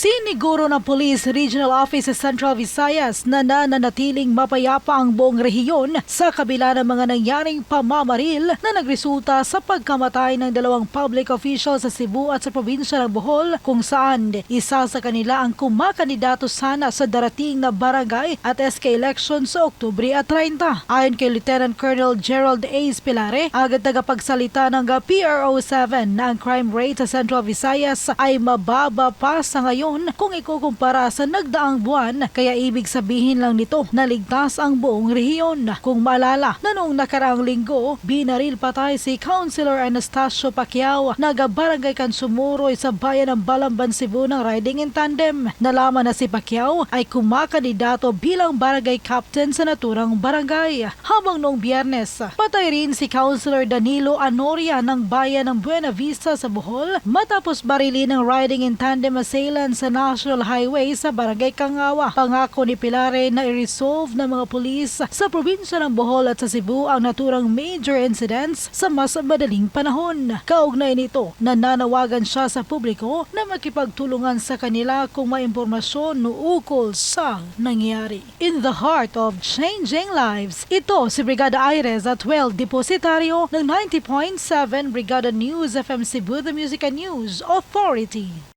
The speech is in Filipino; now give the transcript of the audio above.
Siniguro ng Police Regional Office sa Central Visayas na nananatiling mapayapa ang buong rehiyon sa kabila ng mga nangyaring pamamaril na nagresulta sa pagkamatay ng dalawang public officials sa Cebu at sa probinsya ng Bohol, kung saan isa sa kanila ang kumakandidato sana sa darating na barangay at SK election sa Oktubre at 30. Ayon kay Lieutenant Colonel Gerald A. Spilare, agad tagapagsalita ng PRO7 na ang crime rate sa Central Visayas ay mababa pa sa ngayon kung ikukumpara sa nagdaang buwan, kaya ibig sabihin lang nito na ligtas ang buong rehiyon. Kung maalala na noong nakaraang linggo, binaril patay si Councilor Anastasio Pacquiao na barangay Kansumuroy sa bayan ng Balamban, Cebu ng riding in tandem. Nalaman na si Pacquiao ay kumakandidato bilang barangay captain sa naturang barangay. Habang noong Biyernes, patay rin si Councilor Danilo Anoria ng bayan ng Buena Vista sa Bohol matapos barilin ng riding in tandem assailant sa National Highway sa Barangay Kangawa. Pangako ni Pilare na i-resolve ng mga pulis sa probinsya ng Bohol at sa Cebu ang naturang major incidents sa mas madaling panahon. Kaugnay nito, nananawagan siya sa publiko na makipagtulungan sa kanila kung may impormasyon ukol sa nangyari. In the heart of changing lives, ito si Brigada Aires at Depositaryo ng 90.7 Brigada News FM Cebu, the Music and News Authority.